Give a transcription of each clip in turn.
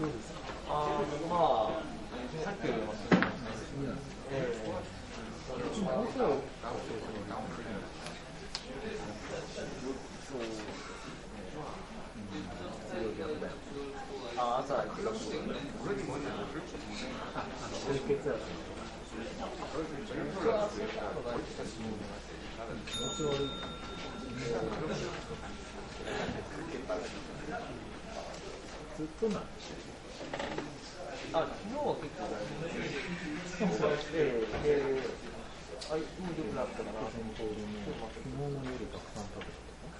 さっきよりもするんですね。朝行くと血圧ずっとなんですよ。昨日は結構そうもう良くなったから昨日の夜たくさん食べたとか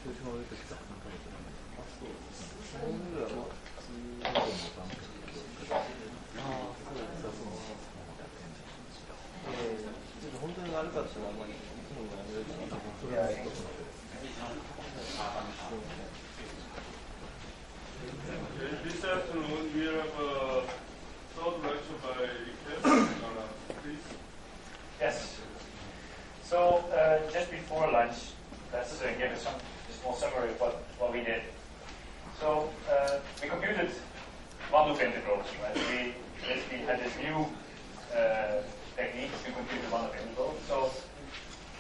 調子が悪い時たくさん食べてたんだけどそういうのは普通のもダメだけどそうちょっと本当に悪かったらあんまりいつものやめるからそれは一つのThis afternoon we have a third lecture by Ken. Please. Yes. So just before lunch, let's give a small summary of what we did. So we computed one-loop integrals. Right? We basically had this new technique to compute the one-loop integral. So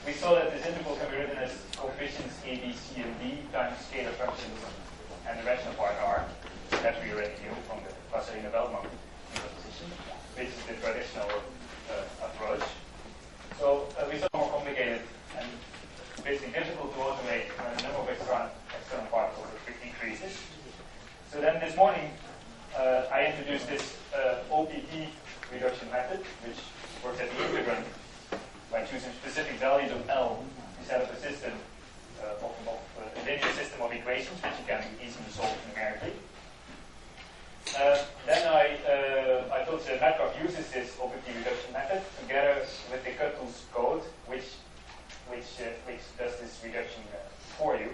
we saw that this integral can be written as coefficients a, b, c, and d times scalar functions, and the rational part r. That we already knew from the Pasolini-Bellman decomposition, which is the traditional approach. So we saw more complicated and basically difficult to automate when the number of external particles increases. So then this morning I introduced this OPP reduction method, which works at the integrand by choosing specific values of L to set up a system of a linear system of equations, which you can easily solve numerically. Then I thought the MGraph uses this OPP reduction method together with the Cuttl's code, which does this reduction for you.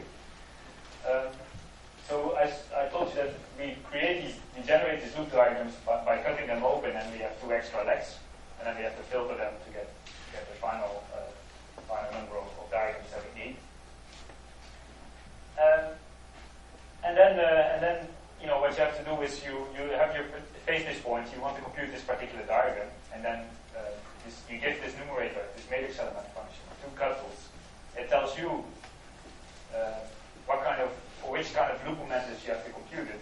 So I told you that we generate these loop diagrams by cutting them open, and we have 2 extra legs, and then we have to filter them to get the final number of diagrams that we need. And then you know, what you have to do is you have your face this point, you want to compute this particular diagram, and then you give this numerator, this matrix element function, 2 Cuttles. It tells you for which kind of loop momentus you have to compute it,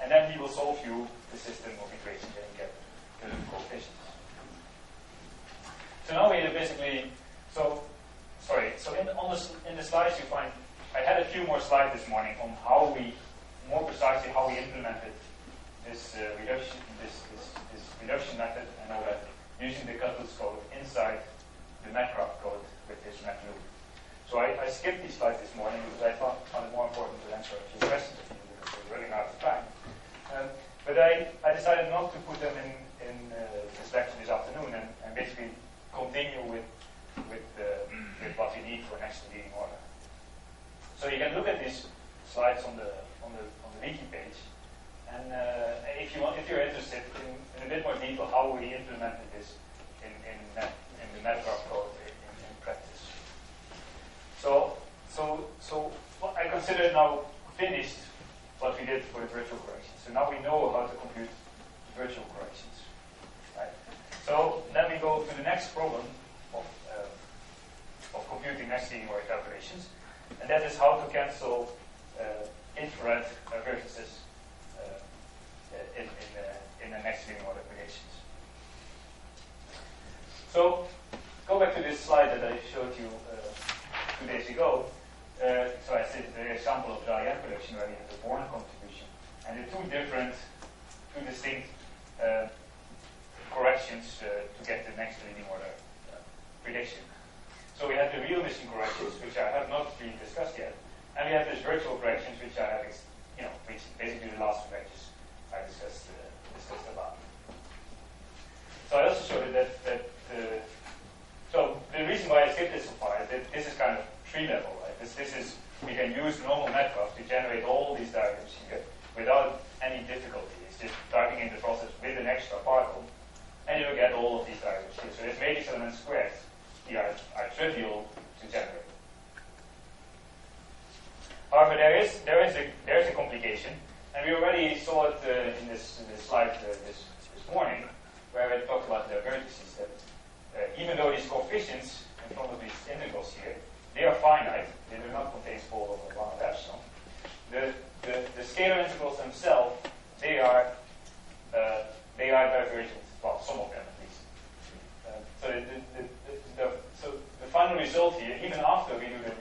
and then we will solve you the system of equations and get the coefficients. So now we have basically, in the slides you find, I had a few more slides this morning on more precisely how we implemented this reduction method and all that using the Cuttl's code inside the MGraph code with this map loop. So I skipped these slides this morning because I found it more important to answer a few questions because we're running out of time. But I decided not to put them in this lecture this afternoon and basically continue with what we need for next leading order. So you can look at these slides on the wiki page, and if you're interested in a bit more detail how we implemented this in the MGraph code in practice. So I consider now finished what we did for the virtual corrections. So now we know how to compute virtual corrections, right? So then we go to the next problem of computing next leading order calculations, and that is how to cancel infrared vertices in the next leading order predictions. So go back to this slide that I showed you 2 days ago. So I said the example of Rayet prediction where we have the Born contribution and the two distinct corrections to get the next leading order prediction. So we have the real missing corrections, which I have not really discussed yet, and we have these virtual corrections, which I have, which basically the last lectures I discussed about. So I also showed that so the reason why I skipped this so far is that this is kind of tree-level, right? This is, we can use normal MGraph to generate all these diagrams here without any difficulty. It's just typing in the process with an extra particle, and you'll get all of these diagrams here. So this matrix element squares here are trivial to generate. However, there is a complication, and we already saw it in this slide this morning, where I talked about the divergences, that even though these coefficients in front of these integrals here, they are finite, they do not contain poles over 1 of epsilon. The scalar integrals themselves, they are divergent. Well, some of them at least. So the final result here, even after we do the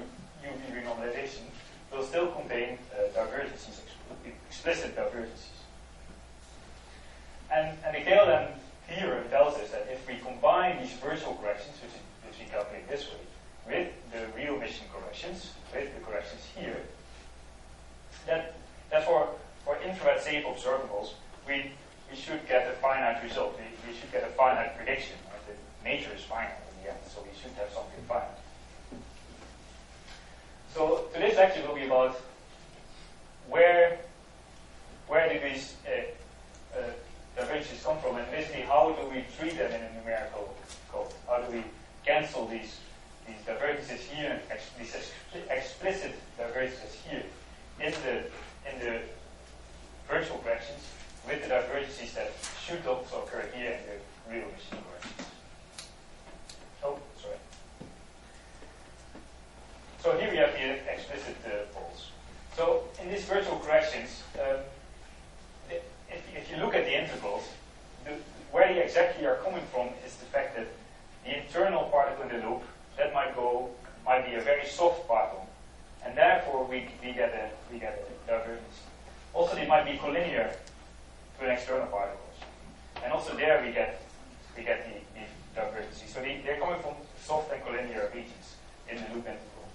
UV renormalization, will still contain divergences, explicit divergences. And the Galen theorem tells us that if we combine these virtual corrections, which we calculate this way, with the real mission corrections, with the corrections here, that for infrared safe observables, we should get a finite result. We should get a finite prediction. Right? The nature is finite in the end, so we should have something finite. So today's lecture will be about where do these divergences come from, and basically how do we treat them in a numerical code? How do we cancel these divergences here, and these explicit divergences here in the virtual corrections with the divergences that should also occur here in the real machine corrections. Oh, sorry. So here we have the explicit poles. So in these virtual corrections, if you look at the integrals, where they exactly are coming from is the fact that the internal particle in the loop, that might be a very soft particle, and therefore we get a divergence. Also, they might be collinear to an external particles, and also there we get the divergences. So they're coming from soft and collinear regions in the loop integral.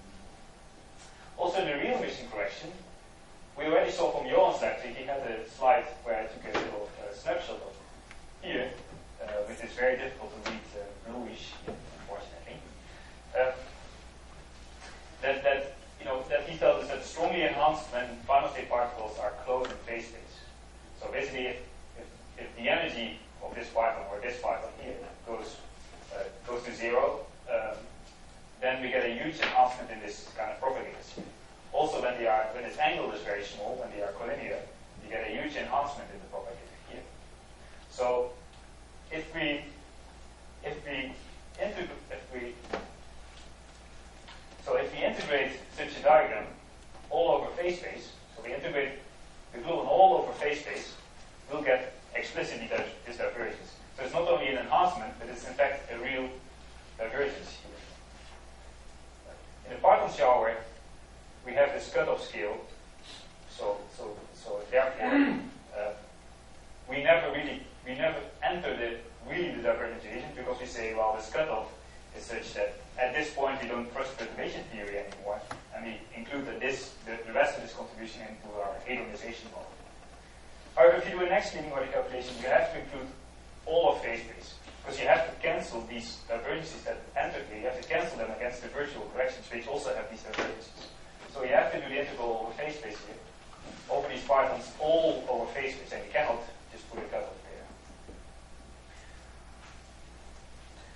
Also, in the real mission correction, we already saw from Johan's lecture, he had a slide where I took a little snapshot of here, which is very difficult to read bluish, unfortunately. That he tells us that strongly enhanced when final state particles are close in phase space. So basically, if the energy of this particle or this particle here goes to 0, then we get a huge enhancement in this kind of propagators. Also, when this angle is very small, when they are collinear, you get a huge enhancement in the propagator here. So if we integrate such a diagram all over phase space, so we integrate the gluon all over phase space, we'll get explicitly this divergence. So it's not only an enhancement, but it's in fact a real divergence here. In the particle shower, we have this cutoff scale. So therefore, we never enter the divergence because we say, well, this cutoff is such that at this point we don't trust perturbation theory anymore, and we include the rest of this contribution into our hadronization model. However, if you do an next leading order calculation, you have to include all of phase space, because you have to cancel these divergences that enter here. You have to cancel them against the virtual corrections, which also have these divergences. So you have to do the integral over phase space here, over these partons all over phase space, and you cannot just put a cutoff there.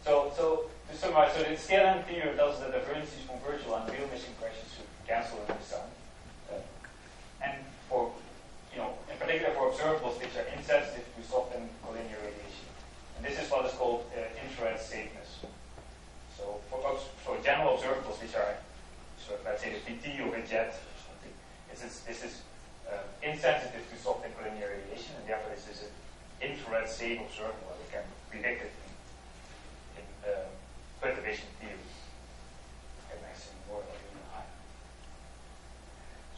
So to summarize, so the scalar theorem tells us that divergences from virtual and real mission corrections should cancel in the sun. And for, in particular for observables which are insensitive to soft and collinear radiation. And this is what is called infrared safeness. So for general observables which are, let's say the PT of a jet or something, this is insensitive to soft and collinear radiation, and therefore this is an infrared safe observable that we can predict it in perturbation theory. At maximum or even higher.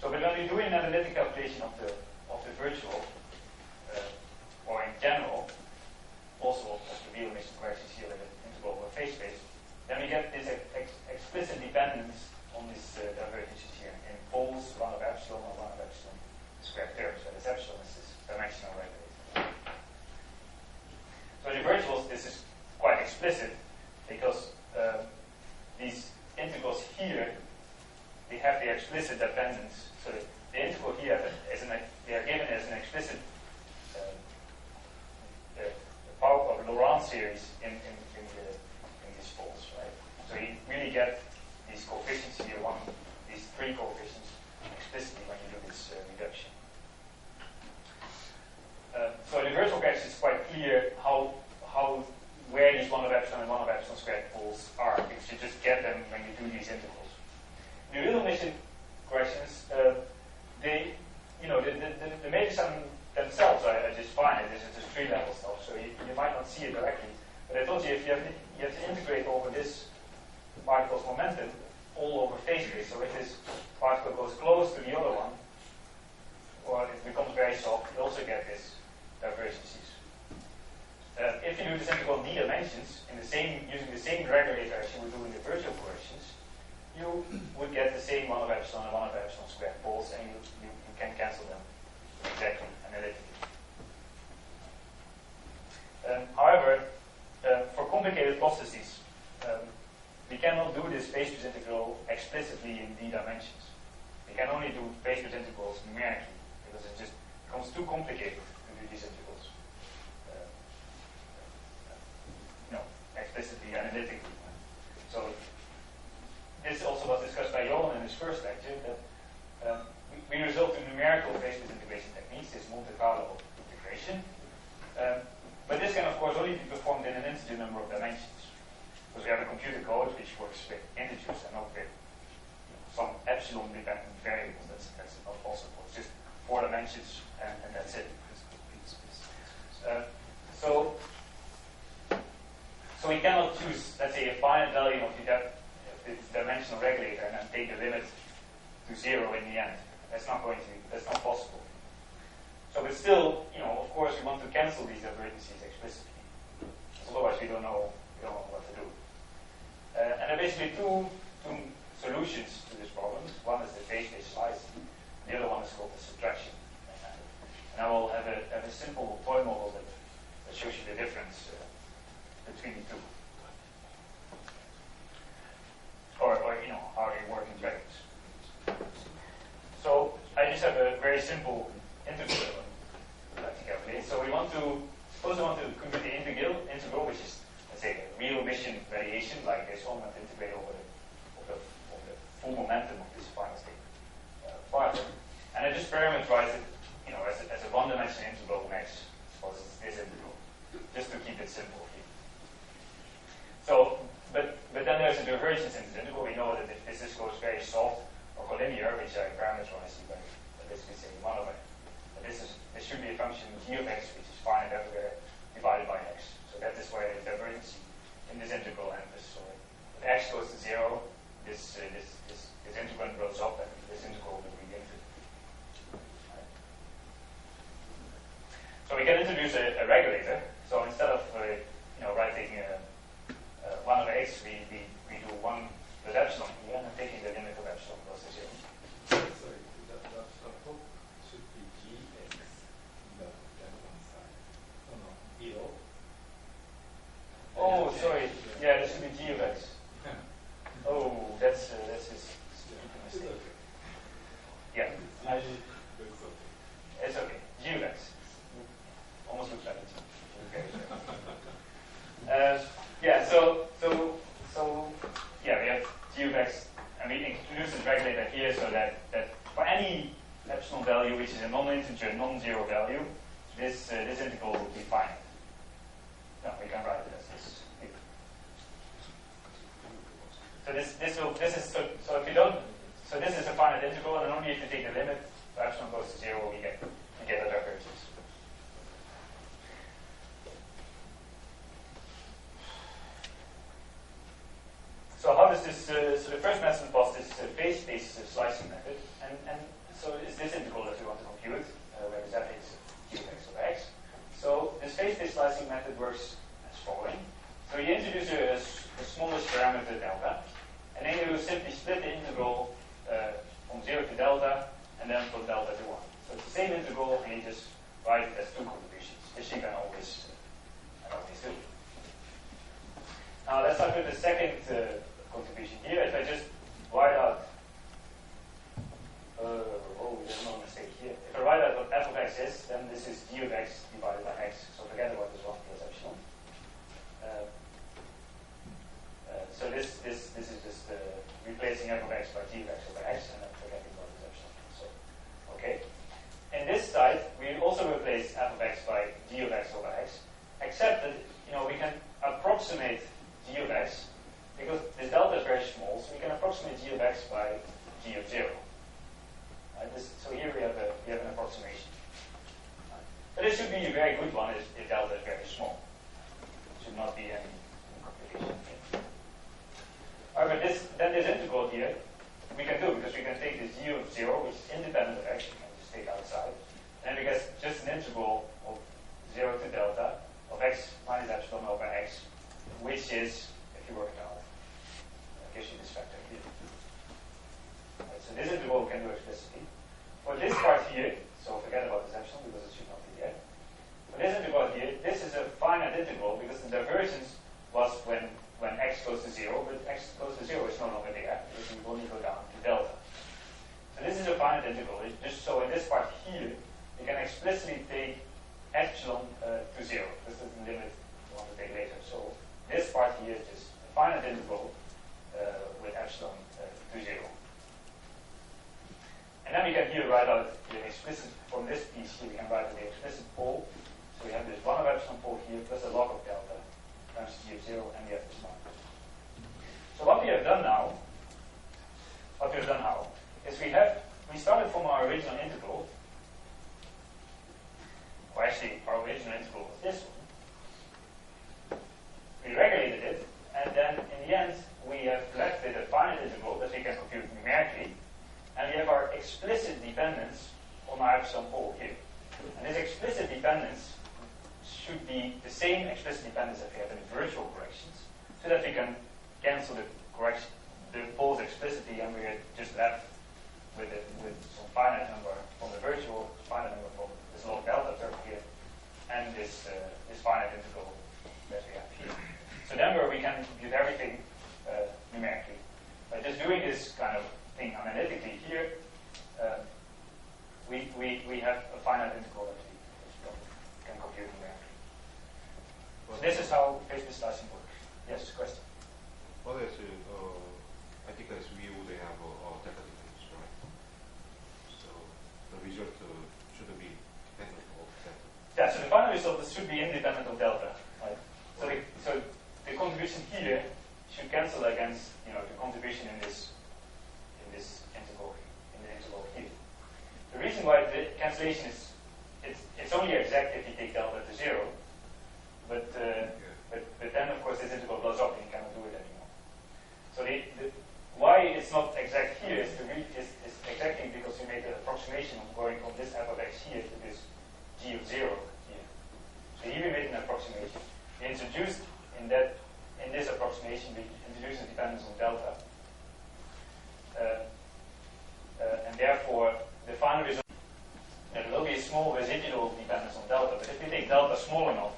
So but when we do an analytic calculation of the virtual, or in general, also of the real mission corrections here with the integral over phase space, then we get this explicit dependence on these divergences here in poles 1 of epsilon or 1 of epsilon squared terms, where this epsilon is this dimensional regulator. So the virtuals, this is quite explicit because these integrals here, they have the explicit dependence. So the integral here they are given as an explicit power of Laurent series in these poles, right? So you really get these coefficients here, these 3 coefficients explicitly when you do this reduction. clear where these 1 over epsilon and 1 over epsilon squared poles are, because you just get them when you do these integrals. The real mission questions, the matrix themselves are just fine. This is just tree-level stuff, so you might not see it directly. But I told you, if you have to integrate over this particle's momentum all over phase space. So if this particle goes close to the other one, or it becomes very soft, you also get this divergences. If you do this integral in d dimensions using the same regulator as you would do in the virtual corrections, you would get the same 1 over epsilon and 1 over epsilon squared poles, and you can cancel them exactly analytically. However, for complicated processes, we cannot do this phase space integral explicitly in d dimensions. We can only do phase space integrals numerically, because it just becomes too complicated to do these integrals explicitly analytically. So this also was discussed by Johan in his first lecture, that we result in numerical phase space integration techniques, this Monte Carlo integration. But this can, of course, only be performed in an integer number of dimensions. Because we have a computer code which works with integers and not with some epsilon-dependent variables. That's not possible. It's just 4 dimensions and that's it. So we cannot choose, let's say, a finite value of the dimensional regulator and then take the limit to 0 in the end. That's not possible. So but still, of course, we want to cancel these divergences explicitly. Otherwise, we don't know what to do. And there are basically two solutions to this problem. One is the phase space slicing. The other one is called the subtraction. And I will have a simple toy model that shows you the difference between the two. Or how they work in practice. So I just have a very simple integral that to calculate. So suppose we want to compute the integral, which is, let's say, a real mission variation like this one, and integrate over the full momentum of this final state particle. And I just parameterize it, as a one-dimensional integral of x. Suppose it's this integral, just to keep it simple here. So, but then there's a divergence in this integral. We know that if this goes very soft or collinear, which I parameterize by basically saying 1 over. But this should be a function g of x, which is finite everywhere, divided by x. So that is where the divergence in this integral enters. So if x goes to 0, this integrand grows up, and this integral will be infinite. So we can introduce a regulator. So instead of writing 1 over x, we do 1 with epsilon here, and taking the limit of epsilon goes to 0. Sorry, that top should be gx on the other one side. Oh no, 0. Oh, sorry. Yeah, this should be g of x. Oh, that's his stupid mistake. Yeah. It's okay. G of x. Almost looks like it. Okay. Yeah, we have g of x, and we introduce this regulator here so that for any epsilon value which is a non-integer, non-zero value, this integral will be finite. No, we can write it as this. So this is a finite integral, and only if you take the limit, so epsilon goes to 0, we get a divergence. So how does this? So the first method was this phase space slicing method, and so it's this integral that we want to compute, where the z is g of x over x. So this phase space slicing method works as following. So you introduce a smallest parameter delta, and then you simply split the integral from 0 to delta, and then from delta to 1. So it's the same integral, and you just write it as 2 contributions. This you can always do. Now let's start with the second contribution here. If I just write out, there's no mistake here. If I write out what f of x is, then this is g of x divided by x. So forget about this 1 plus epsilon. So this is just replacing f of x by g of x over x, and then forgetting about this epsilon. So, okay. In this side, we also replace f of x by g of x over x, this should be a very good one if delta is very small. Should not be any complication here. However, this integral here we can do because we can take this g of 0, which is independent of x, we can just take outside, and we get just an integral of 0 to delta of x minus epsilon over x, which is, if you work it out, gives you this factor here. Right, so this integral we can do explicitly. For this part here, so forget about this epsilon because it should not be there. For this integral here, this is a finite integral because the divergence was when x goes to 0, but x goes to 0 is no longer there because we only go down to delta. So this is a finite integral. Just so in this part here, you can explicitly take epsilon to 0. This is the limit we want to take later. So this part here is just a finite integral with epsilon to 0. And then we can here write out the explicit, from this piece here, we can write out the explicit pole. So we have this 1 over epsilon pole here plus a log of delta times g of 0, and we have this mark. So what we have done now is we started from our original integral, or actually our original integral was this one. We regulated it, and then in the end we have left with a finite integral that we can compute numerically, and we have our explicit dependence on our epsilon pole here. And this explicit dependence should be the same explicit dependence that we have in virtual corrections, so that we can cancel the poles explicitly, and we are just left with some finite number from the virtual, finite number from this log delta term here, and this finite integral that we have here. So then where we can compute everything numerically. By just doing this kind of thing analytically here, we have a finite integral that we can compute numerically. So this is how phase slicing works. Yes, question? Well, I think as we would have a delta difference, right? So the result should be dependent of delta. Yeah, so the final result should be independent of delta, right? So the contribution here should cancel against the contribution in this integral, in the integral here. The reason why the cancellation is it's only exact if you take delta to 0, but then of course this integral blows up and you cannot do it anymore. So why it's not exact here is exactly because we made an approximation of going from this f of x here to this g of 0 here. So here we made an approximation. We introduced in this approximation we introduced a dependence on delta, and therefore the final result there will be a small residual dependence on delta. But if we take delta small enough,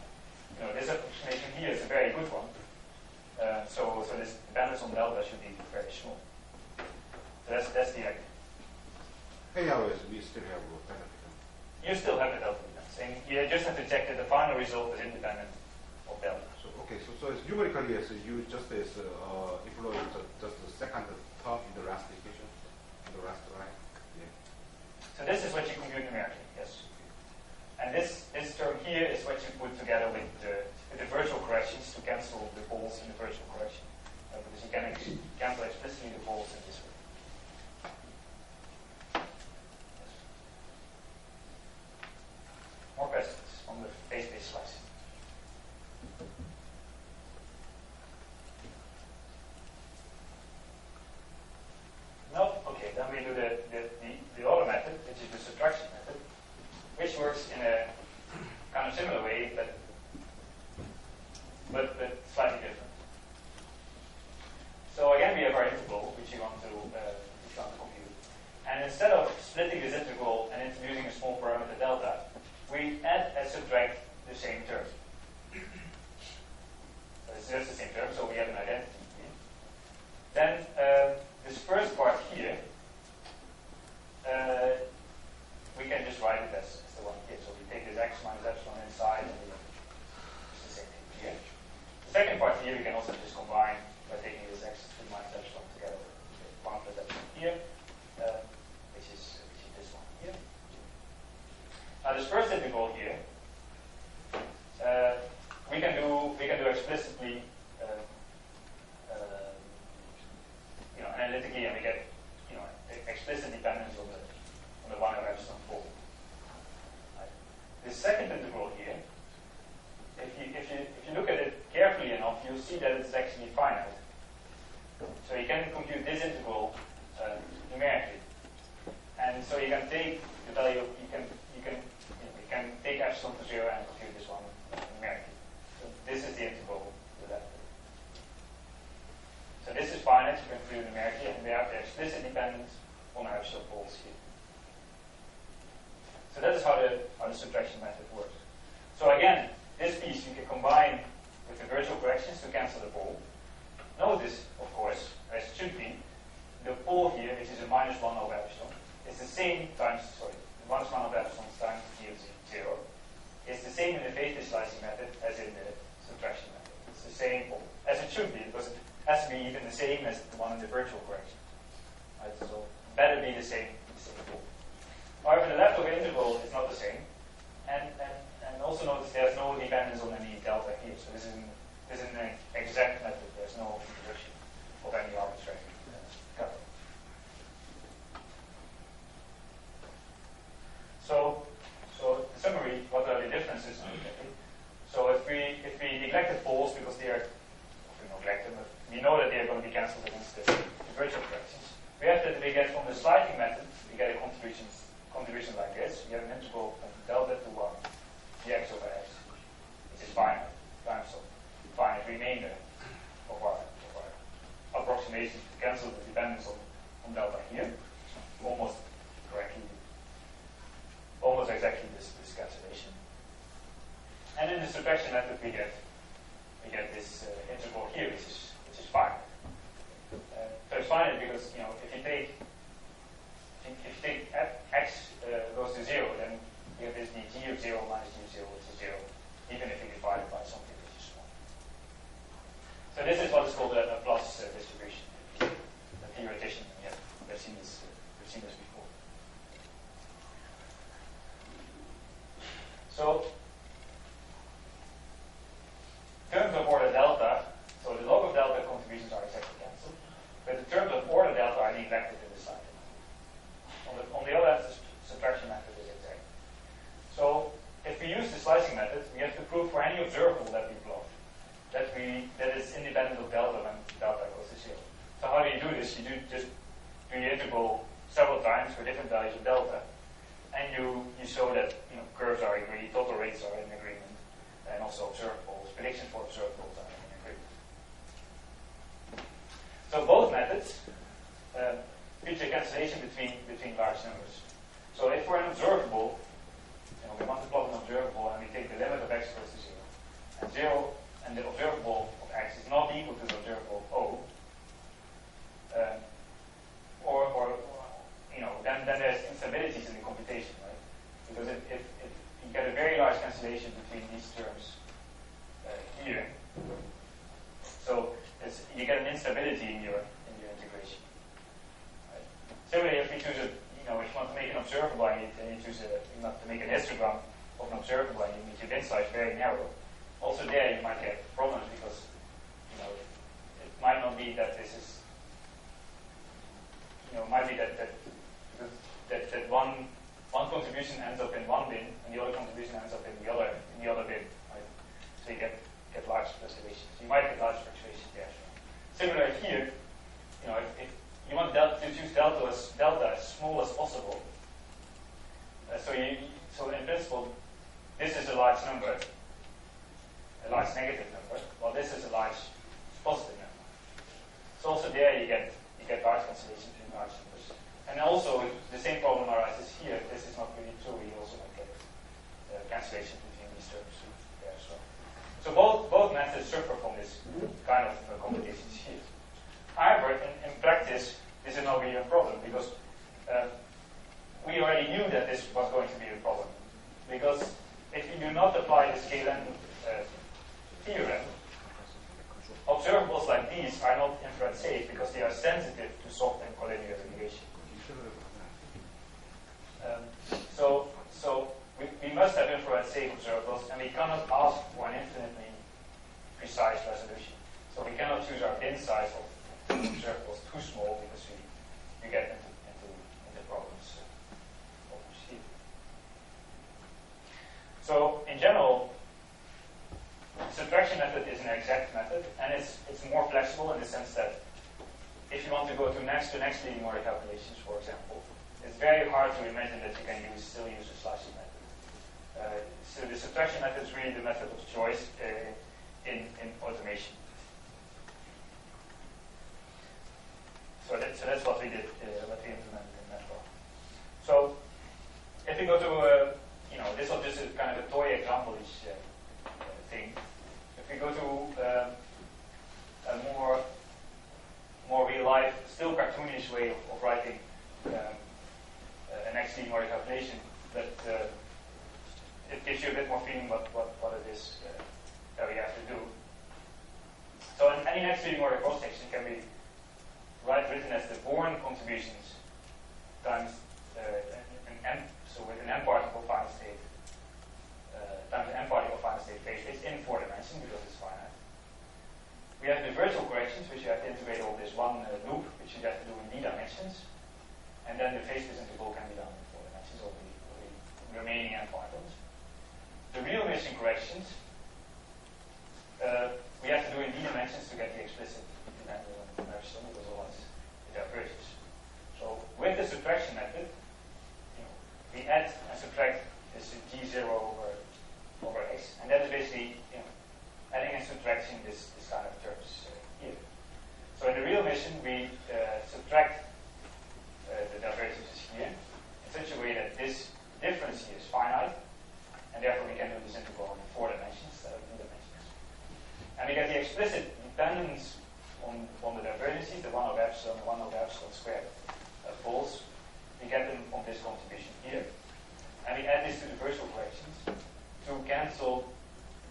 this approximation here is a very good one. So this dependence on delta should be very small. So that's the idea. Anyways, we still have a delta difference. You still have the delta dependence. And you just have to check that the final result is independent of delta. So as numerically as you just employ just the second term in the last equation, in the last line. Yeah. So this is what you compute numerically, yes. And this term here is what you put together with the virtual corrections to cancel the poles in the virtual correction. Because you can cancel explicitly the poles in this way. Yes. More questions on the phase-based slicing? No? Okay, then we do the other method, which is the subtraction method, which works in a kind of similar way, but slightly different. So again, we have our integral, which you want to compute. And instead of splitting this integral and introducing a small parameter delta, we add and subtract the same term. So it's just the same term, so we have an identity here. Then this first part here, we can just write it as the one here. So we take this x minus epsilon inside, and we have the same thing here. The second part here we can also just combine by taking this x minus epsilon together with 1 plus epsilon here, which is this one here. Now this first integral here, we can do explicitly, analytically, and we get explicit dependence on the 1 over epsilon pole. Right. The second see that it's actually finite. So you can compute this integral numerically. And so you can take the value, you can take epsilon to 0 and compute this one numerically. So this is the integral to that. So this is finite, you can compute numerically, and we have the explicit dependence on our epsilon poles here. So that is how the subtraction method works. So again, this piece you can combine with the virtual corrections to cancel the pole. Notice, of course, as it should be, the pole here, which is a minus 1 over epsilon, is the same times, sorry, minus 1 over epsilon times g of 0. It's the same in the phase visualizing method as in the subtraction method. It's the same pole, as it should be, because it has to be even the same as the one in the virtual correction. Right? So better be the same pole. However, the leftover integral is not the same, and also notice there's no dependence on any delta here. So this is an exact method. There's no introduction of any arbitrary cutoff. So in summary, what are the differences? So if we neglect the poles because they are, we neglect them, but we know that they are going to be cancelled against the virtual corrections. We have that we get from the sliding method, we get a contribution like this. We have an integral from delta to 1 dx over x, which is finite times of finite remainder of our approximation to cancel the dependence on delta here. Almost correctly, almost exactly this cancellation. And in the subtraction method we get this integral here, which is finite. So it's finite because if you take x goes to 0, then you have this g of 0 minus g of 0, which is 0, even if you divide it by something which is small. So this is what is called a plus distribution. A theoretician, yeah, we've seen this before. So terms of order delta, so the log of delta contributions are exactly cancelled, but the terms of order delta are neglected in the slide. On the other hand, the subtraction method is exact. So if we use the slicing method, we have to prove for any observable that we plot that is independent of delta when delta goes to 0. So how do you do this? You just do the integral several times for different values of delta, and you show that curves are agreed, total rates are in agreement, and also observables, predictions for observables are in agreement. So both methods feature cancellation between large numbers. So if we're an observable, we want to plot an observable, and we take the limit of x goes to 0, and the observable of x is not equal to the observable O, then there's instabilities in the computation, right? Because if you get a very large cancellation between these terms here, so you get an instability in your integration. Right? Similarly, if we choose if you want to make an observable, and you choose you want to make an histogram of an observable, and you make your bin size very narrow. Also there, you might get problems because it might not be that this is might be that one contribution ends up in one bin and the other contribution ends up in the other bin. Right? So you get large fluctuations. You might get large fluctuations there. Similar here, if you want to choose delta as small as possible. So in principle, this is a large number, a large negative number, while this is a large positive number. So also there you get large cancellation between large numbers. And also the same problem arises here. If this is not really true, you also might get cancellation between these terms there as well. So both methods suffer from this kind of complications here. However, in practice, this is not really a problem because we already knew that this was going to be a problem. Because if you do not apply the scale-n theorem, observables like these are not infrared safe because they are sensitive to soft and collinear radiation. So we must have infrared safe observables, and we cannot ask for an infinitely precise resolution. So we cannot choose our bin size of observables too small because we get into problems. So in general, subtraction method is an exact method, and it's more flexible in the sense that if you want to go to next leading order calculations, for example, it's very hard to imagine that you can still use a slicing method. So the subtraction method is really the method of choice in automation. So that's what we did, what we implemented in MATLAB. So if we go to, this was just a kind of a toy example-ish thing. If we go to a more real-life, still cartoonish way of writing an next leading order calculation, but it gives you a bit more feeling what it is that we have to do. So any next leading order cross-section can be written as the Born contributions times an M, so with an M particle final state times an M particle final state phase space in 4 dimensions because it's finite. We have the virtual corrections, which you have to integrate all this one loop, which you have to do in D dimensions, and then the phase space integral can be done in 4 dimensions of the remaining M particles. The real mission corrections we have to do in D dimensions to get the explicit dependence on the epsilon, because otherwise it diverges. So with the subtraction method, we add and subtract this G0 over X, and that is basically adding and subtracting this kind of terms here. So in the real mission, we subtract the divergences here in such a way that this difference here is finite, and therefore we can do this integral in 4 dimensions instead of 2 dimensions. And we get the explicit dependence on the divergences, the 1 over epsilon, the 1 over epsilon squared poles. We get them from this contribution here. And we add this to the virtual corrections to cancel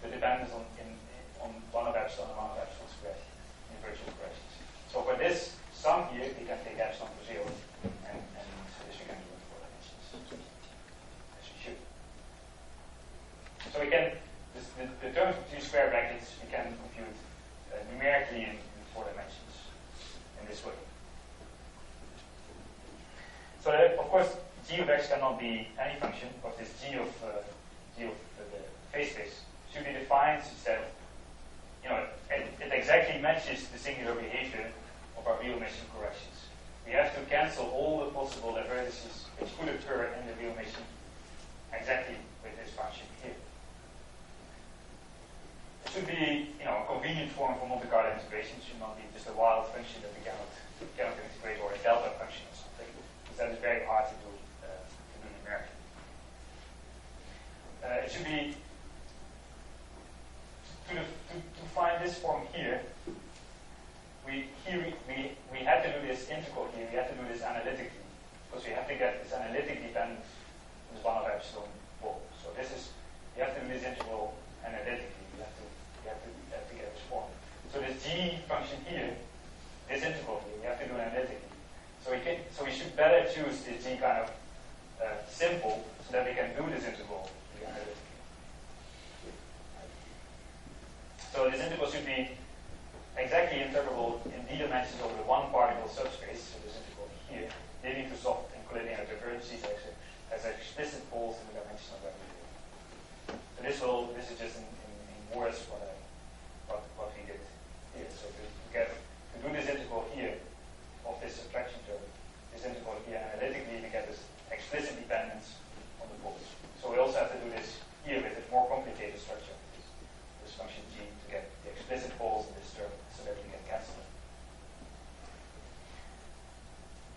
the dependence on 1 over epsilon and 1 over epsilon squared in the virtual corrections. So for this sum here, we can take epsilon to 0, and so this we can do in 4 dimensions, as we should. So we can, the terms between square brackets, we can compute numerically in 4 dimensions in this way. So that, of course, g of x cannot be any function, because this g of the phase space should be defined such that it exactly matches the singular behavior of our real mission corrections. We have to cancel all the possible divergences which could occur in the real mission exactly with this function here. It should be a convenient form for Monte Carlo integration. It should not be just a wild function that we cannot integrate, or a delta function or something, because that is very hard to do numerically. It should be to find this form here. We had to do this integral here. We have to do this analytically, because we have to get this analytic dependence on this 1 over epsilon pole. So this is, you have to do this integral analytically. You have to get this form. So this g function here, this integral here, we have to do analytically. So we should better choose this g kind of simple, so that we can do this integral analytically. So this integral should be exactly integrable in D dimensions over the 1 particle subspace, so this integral here, leading to soft and collinear divergences as explicit poles in the dimension of every field. So this is just in words what we did here. So to do this integral here of this subtraction term, this integral here analytically, we get this explicit dependence on the poles. So we also have to do this here with a more complicated structure. This function g to get the explicit poles in this term so that we can cancel them.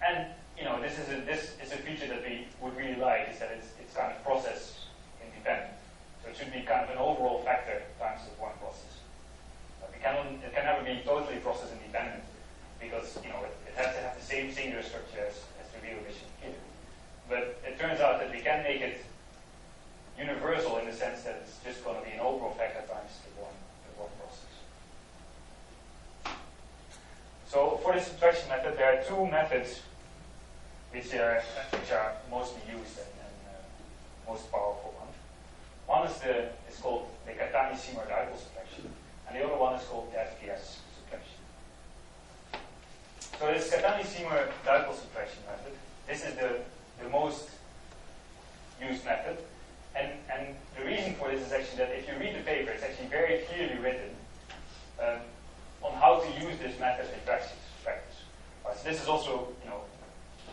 And this is a feature that we would really like, is that it's kind of process independent. So it should be kind of an overall factor times the point process. But it can never be totally process independent, because it has to have the same singular structure as the real mission here. But it turns out that we can make it universal in the sense that it's just going to be an overall factor times the one process. So for the subtraction method, there are 2 methods which are mostly used and most powerful one. One is called the Catani-Seymour dipole subtraction, and the other one is called the FPS subtraction. So this Catani-Seymour dipole subtraction method, this is the most used method. And the reason for this is actually that if you read the paper, it's actually very clearly written on how to use this method in practice. Right, so this is also,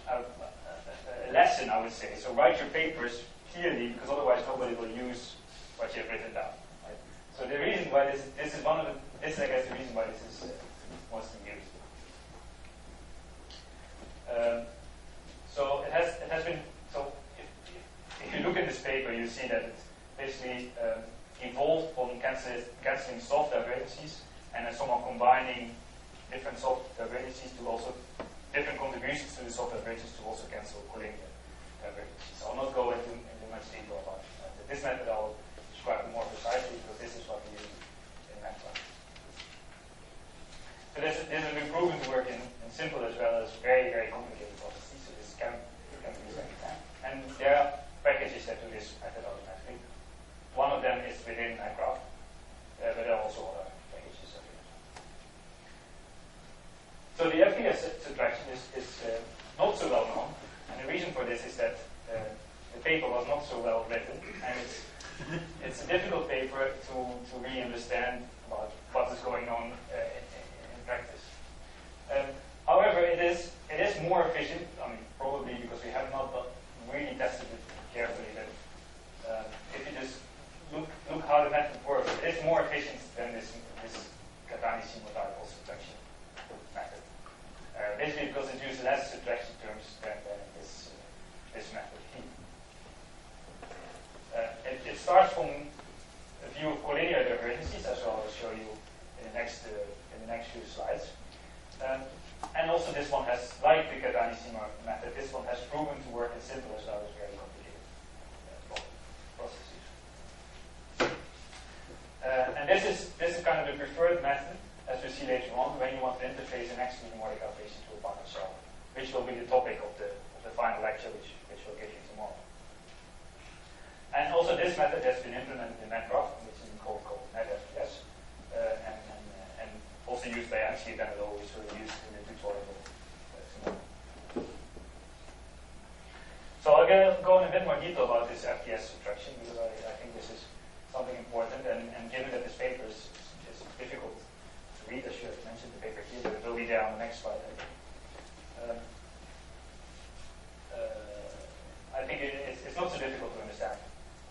a lesson, I would say. So write your papers clearly, because otherwise nobody will use what you have written down. Right? So the reason why this is one of the, this is, I guess, the reason why this is mostly used. So it has been. So if you look at this paper, you see that it's basically evolved from canceling soft divergences and then somehow combining different soft divergences to also different contributions to the soft divergences to also cancel collinear divergences. I'll not go into much detail about it. This method I'll describe more precisely because this is what we use in MATLAB. So this has been proven to work in simple as well as very, very complicated processes. So this can be used anytime. And there are packages that do this method automatically. One of them is within MGraph, but there are also other packages available. So the FPS subtraction is not so well known, and the reason for this is that the paper was not so well written, and it's a difficult paper to really understand about what is going on in practice. However, it is more efficient. I mean, probably because we have not really tested it carefully. But if you just look how the method works, it is more efficient than this Catani-Seymour-type subtraction method. Basically, because it uses less subtraction terms than this method. It starts from a view of collinear divergences, as I'll show you in the next few slides. And also this one has, like the Catani-Seymour method, this one has proven to work in simple as well as very complicated processes. And this is kind of the preferred method, as we see later on, when you want to interface an extreme Mordecai equation to a Banach cell, which will be the topic of the final lecture, which we'll give you tomorrow. And also this method has been implemented in MGraph, which is called NetFPS, and also used by MC Benelo, which will be used in the tutorial tomorrow. So I'll go in a bit more detail about this FPS subtraction, because I think this is something important, and given that this paper is difficult to read, I should have mentioned the paper here, but it will be there on the next slide, I think. I think it's not so difficult to understand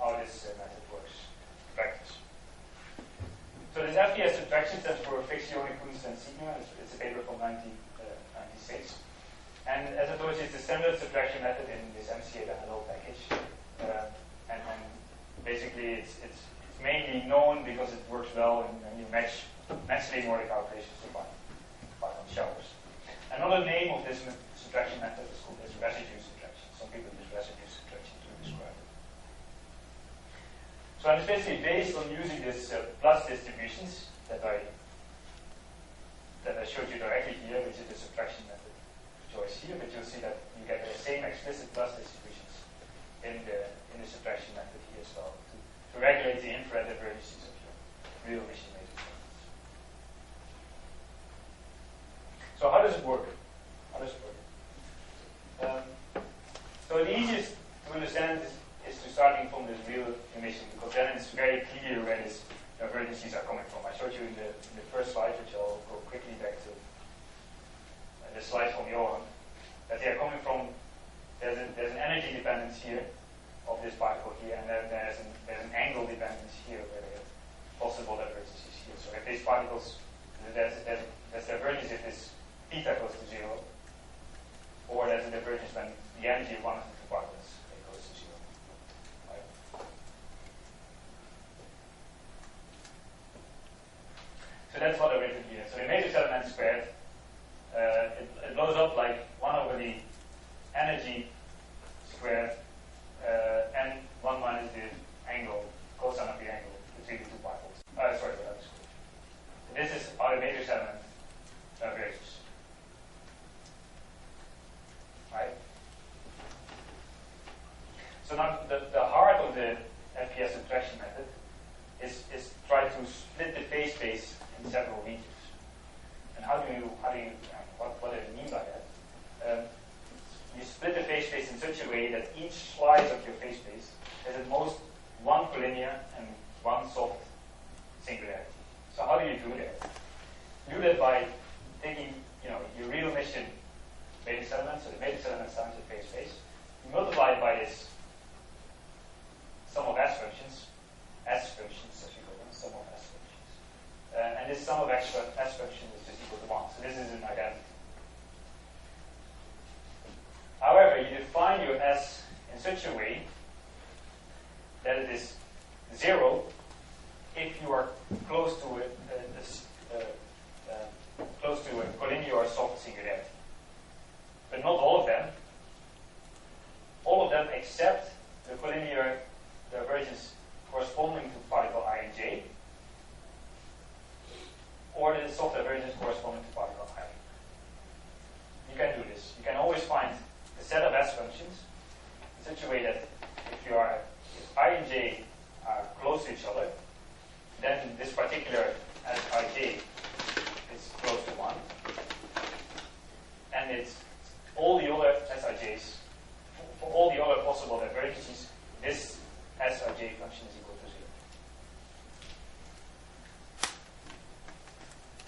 how this method works in practice. So this FPS subtraction stands for Ficzione, Kunst and Sigma. It's a paper from 1996. And as I told you, it's the standard subtraction method in this MCA Benelo package. And basically it's mainly known because it works well when you match Mordecai calculations to Python shells. Another name of this subtraction method is called residue subtraction. Some people use residue subtraction to describe it. So it's basically based on using this plus distributions that I showed you directly here, which is the subtraction method choice here, but you'll see that you get the same explicit plus distributions in the subtraction method here as well to regulate the infrared divergences of your real machine made components. So how does it work? So the easiest to understand is to starting from this real emission, because then it's very clear where these divergences are coming from. I showed you in the first slide, which I'll go quickly back to, the slide from Johan, that they are coming from, there's an energy dependence here of this particle here, and then there's an angle dependence here where they have possible divergences here. So if these particles, there's divergence if this theta goes to 0, or there's a divergence when the energy of one of the two particles goes to 0. Right? So that's what I've written here. So the matrix element squared, it blows up like 1 over the energy squared, and 1 minus the angle, cosine of the angle between the two particles. Sorry, that was cool. This is how the matrix element diverges. Right? So now the heart of the FPS subtraction method is try to split the phase space in several regions. And what do you mean by that? You split the phase space in such a way that each slice of your phase space has at most one collinear and one soft singularity. So how do you do that? do that by taking, your real mission matrix element, so the matrix element times the phase space. You multiply it by this sum of S functions as we call them, sum of S functions. And this sum of S functions is just equal to 1. So this is an identity. However, you define your S in such a way that it is 0 if you are close to a collinear or soft singularity. But not all of them. All of them except the collinear divergence corresponding to particle I and J, or the soft divergence corresponding to particle I. You can do this. You can always find a set of S functions in such a way that if I and J are close to each other, then this particular Sij is close to 1. And it's all the other Sij's, for all the other possible divergences, this Sij function is equal to 0.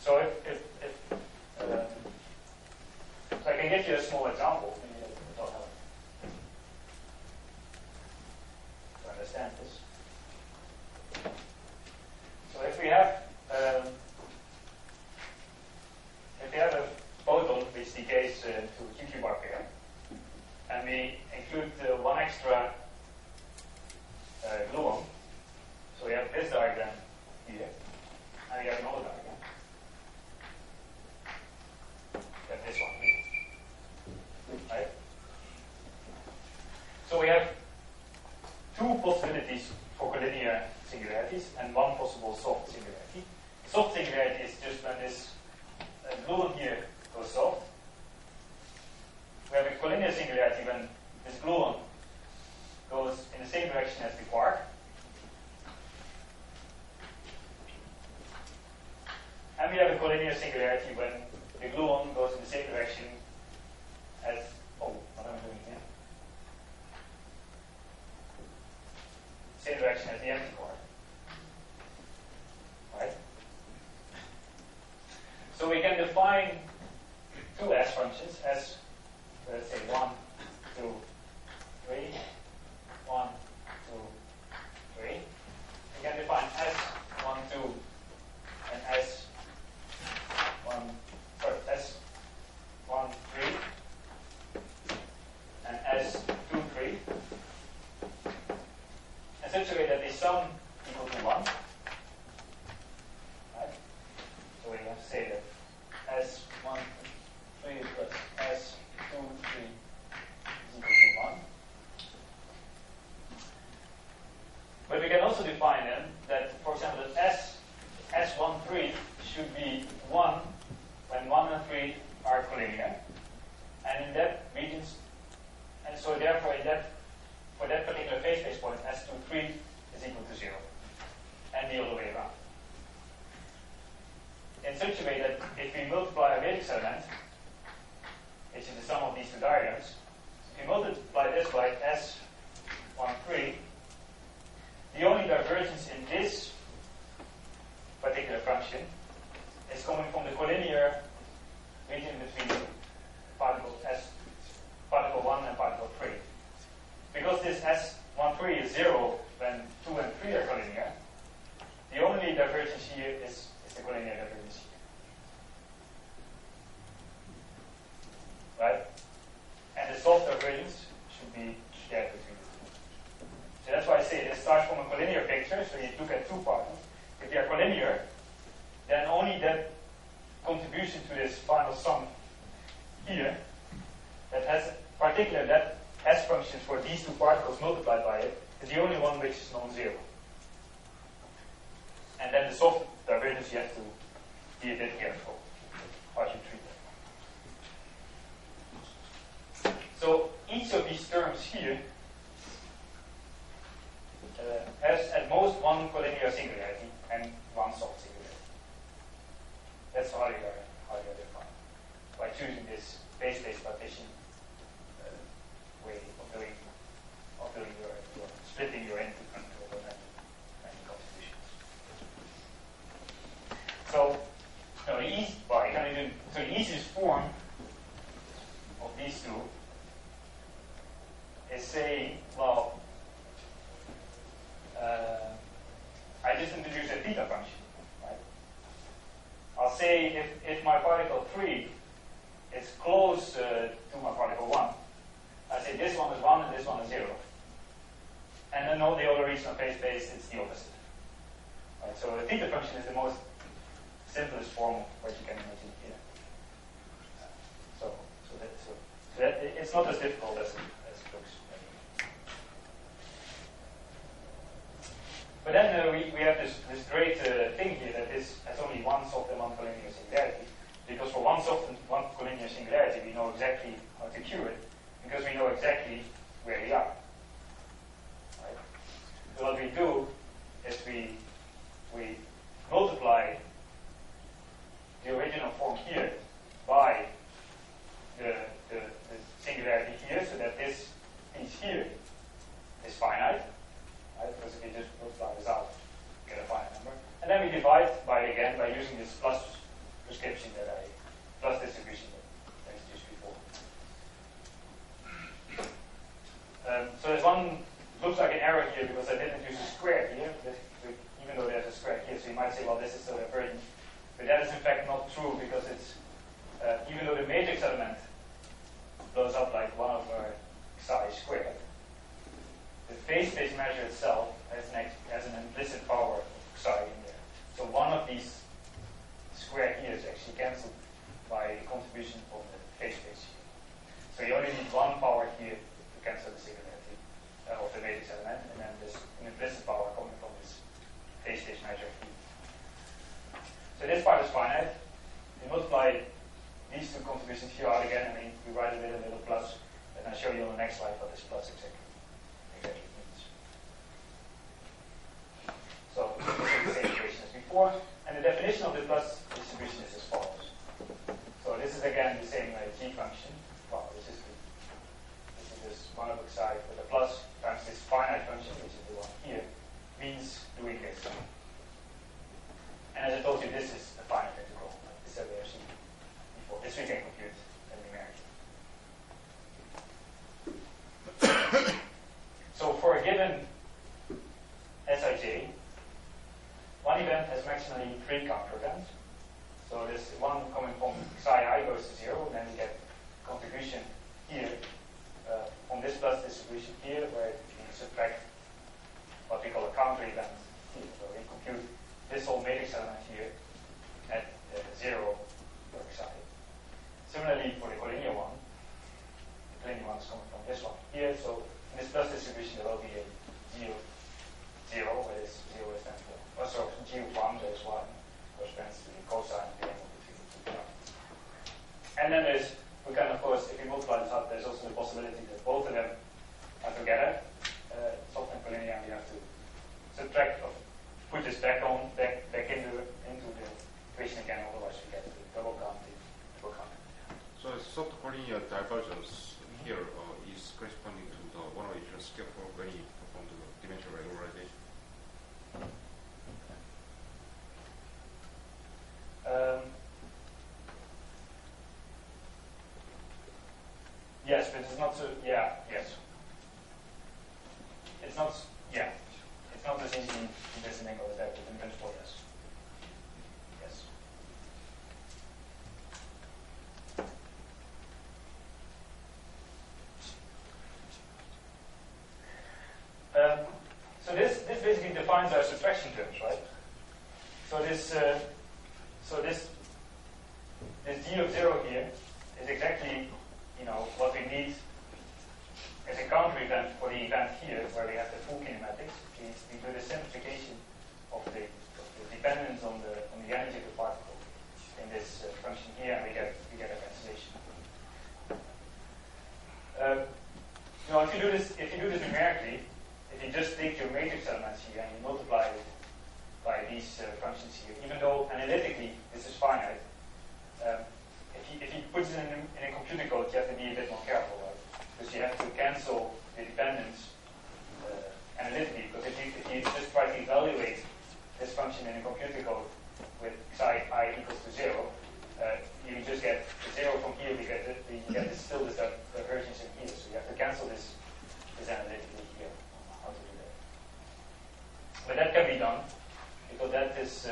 So so I can give you a small example. Maybe that'll help to understand this. So if we have a photon which decays to a QQ bar pair, and we include one extra gluon, so we have this diagram here, and we have another diagram. We have this one here. Right? So we have two possibilities for collinear singularities and one possible soft singularity. Soft singularity is just when this gluon here goes soft. We have a collinear singularity when this gluon goes in the same direction as the quark. And we have a collinear singularity when the gluon goes in the same direction as, what am I doing here? Same direction as the empty quark. Right? So we can define two S functions as, let's say, 1, 2, 3, 1, 2, 3. We can define S, 1, 2, and S, 1, 3, and S, 2, 3. In such a way that they sum equal to 1. Right? So we have to say that S1, 3 plus S2, 3 is equal to 1. But we can also define them that, for example, that S1, 3 should be 1 when 1 and 3 are collinear. And in that region, and so therefore for that particular phase space point, S2, 3 is equal to 0. And the other way around. In such a way that if we multiply a matrix element, which is the sum of these two diagrams, if we multiply this by S1, 3, the only divergence in this particular function is coming from the collinear region between particle 1 and particle 3. Because this S1, 3 is 0 when 2 and 3 are collinear, the only divergence here is the collinear divergence here. Right? And the soft divergence should be shared between the two. So that's why I say this starts from a collinear picture, so you look at two particles. If they are collinear, then only that contribution to this final sum here that has particular that S functions for these two particles multiplied by it is the only one which is non-zero. And then the soft divergence, you have to be a bit careful how you treat them. So each of these terms here has at most one collinear singularity and one soft singularity. That's how you are defined by choosing this phase-space partition way of doing your splitting your input control and contributions. So the easiest form of these two is saying, well, I just introduce a theta function, right? I'll say if my particle 3 is close to my particle 1, I say this one is 1 and this one is 0. And then all the other regional phase space, it's the opposite. Right? So the theta function is the most simplest form of what you can imagine here. So it's not as difficult as it looks. But then we have this great thing here that this has only one soft and one collinear singularity. Because for one soft and one collinear singularity, we know exactly how to cure it, because we know exactly where we are. Right? So what we do is we multiply the original form here by the singularity here, so that this piece here is finite, right? Because if you just multiply this out, you get a finite number. And then we divide by using this plus prescription plus distribution that I introduced before. So there's one, looks like an error here because I didn't use a square here, even though there's a square here. So you might say, well, this is a burden. But that is in fact not true, because it's, even though the matrix element blows up like 1 over psi squared, the phase space measure itself has an implicit power of psi in there. So one of these square here is actually cancelled by a contribution from the phase space here. So you only need one power here to cancel the singularity of the matrix element, and then there's an implicit power coming from this phase space measure here. So this part is finite. We multiply these two contributions here out again, and we write a little plus, and I'll show you on the next slide what this plus exactly means. So this is the same equation as before, and the definition of the plus distribution is as follows. So this is again the same g function. Well, this is this 1 over psi with a plus times this finite function, which is the one here, means doing this. And as I told you, this is a finite integral. This is we have seen before. This we can compute numerically. So for a given Sij, one event has maximally 3 counter events. So this one coming from psi I goes to 0, and then we get contribution here from this plus distribution here, where we subtract what we call a counter event here. So we compute this whole matrix element here at 0 per psi. Similarly for the collinear one, the collinear one is coming from this one here. So in this plus distribution there will be a 0, where this 0 is then for, also G1, there's 1, corresponds to the cosine of the angle between the two points. And then we can, of course, if we multiply this up, there's also the possibility that both of them are together, soft and collinear, and we have to subtract, or put this back into the equation again, otherwise we get the double counting. So soft collinear divergence here is corresponding to the one original scale for when you perform the dimensional regularization. Yes, but it's not so. Yeah. Yes. It's not. Yeah. It's not as easy to disentangle as that, but in principle, yes. Yes. So this basically defines our subtraction terms, right? So this d of 0 here is exactly, what we need as a counter event for the event here, where we have the full kinematics. We do the simplification of the dependence on the energy of the particle in this function here, and we get a cancellation. If you do this numerically, if you just take your matrix elements here and you multiply it by these functions here, even though analytically this is finite, if you put it in a computer code, you have to be a bit more careful, right? Because you have to cancel the dependence analytically. Because if you just try to evaluate this function in a computer code with psi I equals to 0, you just get the 0 from here, you get still this divergence in here. So you have to cancel this analytically here on how to do that. But that can be done because that is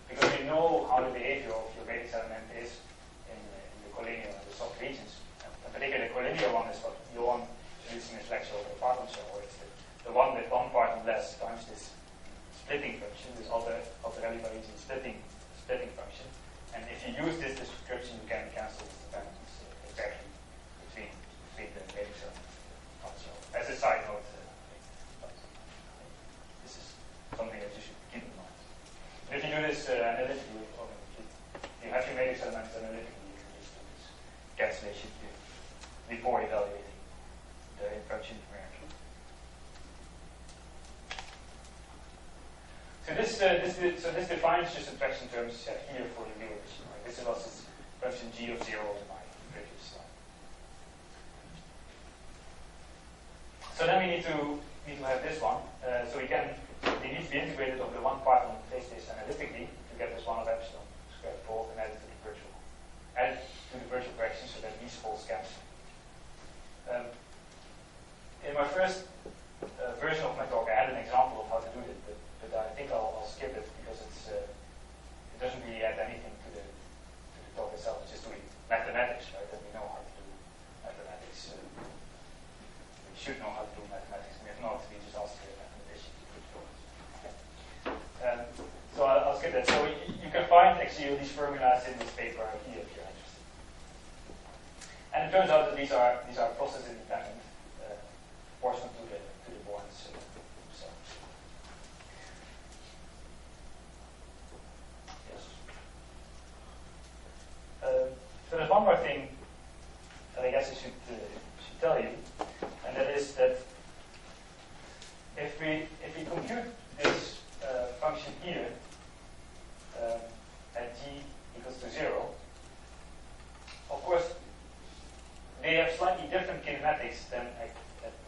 because you know how the behavior of your matrix element is in the collinear and the soft regions. In particular, the collinear one is what Johan introduced in his lecture over the parton show, where it's the one with one parton less times this splitting function, this alter-reliever region splitting function. And if you use this description, you can cancel this dependence exactly between the matrix element. So, as a side note, this is something that you should keep in mind. And if you do this analytically, you have your matrix elements analytically, you can just do this cancellation before evaluating the function numerically. So this defines your subtraction terms here for the new edition. Right? This was its function g of 0 in my previous slide. So then we need to have this one. So they need to be integrated over the one part on the phase space analytically to get this 1 of epsilon squared both and add it to the virtual correction so that these false cancel. In my first version of my talk, I had an example of how to do it, but I think I'll skip it because it doesn't really add anything to the talk itself. It's just doing mathematics, right? And we know how to do mathematics. We should know how to do mathematics. And if not, we just ask the mathematician to put it. So I'll skip that. So you can find actually these formulas in this paper here if you're interested. And it turns out that these are process independent, proportional to the bonds themselves. Yes. So there's one more thing that I guess I should tell you, and that is that if we compute this function here at g equals to 0, of course they have slightly different kinematics than at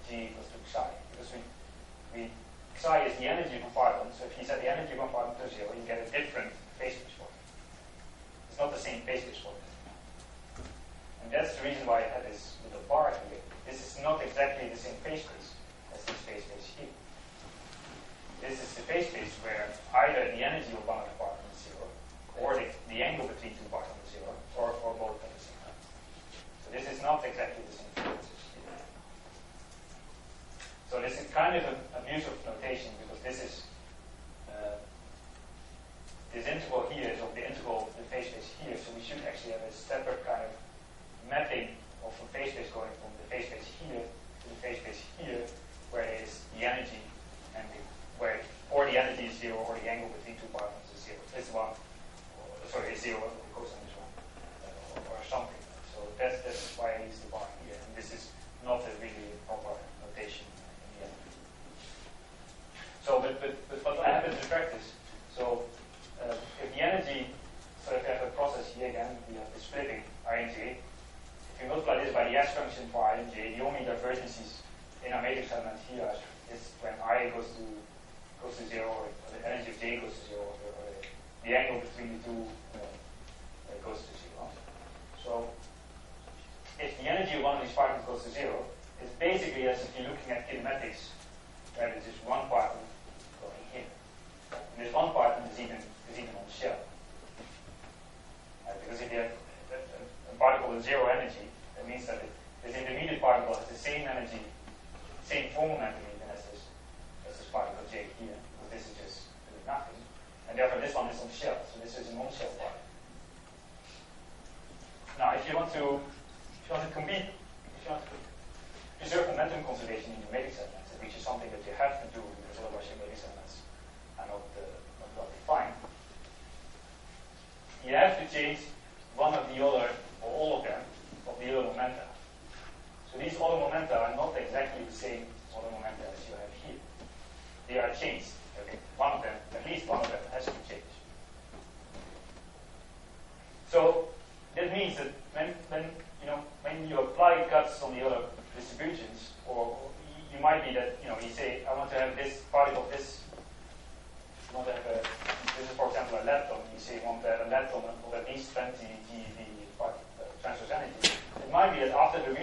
g equals to psi, because psi is the energy of a parton, so if you set the energy of a parton to 0, you get a different phase space form. It's not the same phase space form. And that's the reason why I had this little bar here. This is not exactly the same phase space as this phase space here. This is the phase space where either the energy of one of the partons is 0, or the angle between two partons is 0, or both at the same time. So this is not exactly the same phase space. So this is kind of an abuse of notation because this is this integral here is of the integral of the phase space here, so we should actually have a separate kind of mapping of a phase space going from the phase space here to the phase space here, where it is the energy and where or the energy is 0 or the angle between two partons is 0. This one, is 0 because on this one, or something. So that's why I use the bar here, and this is not a really proper notation. So, but what happens in practice? So, if the energy, so if you have a process here again, we have the splitting Ing. If you multiply this by the S function for Ing, the only divergences in our matrix element here is when I goes to 0, or the energy of J goes to 0, or the angle between the two goes to 0. So, if the energy of one of these partons goes to 0, it's basically as if you're looking at kinematics, where there's just one parton going here. And this one parton is even on the shell. Because if you have a particle with 0 energy, that means that this intermediate particle has the same energy, same form momentum even as this particle J here, because this is just nothing. And therefore this one is on the shell, so this is an on-shell particle. Now if you want to preserve momentum conservation in your matrix elements, which is something that you have to do because otherwise your matrix elements are not well defined, you have to change one of the other, or all of them, of the other momenta. So these other momenta are not exactly the same other momenta as you have here. They are changed. Okay? One of them, at least one of them, has to change. So that means that when you apply cuts on the other distributions, or you might be that you say I want to have this particle, I want to have a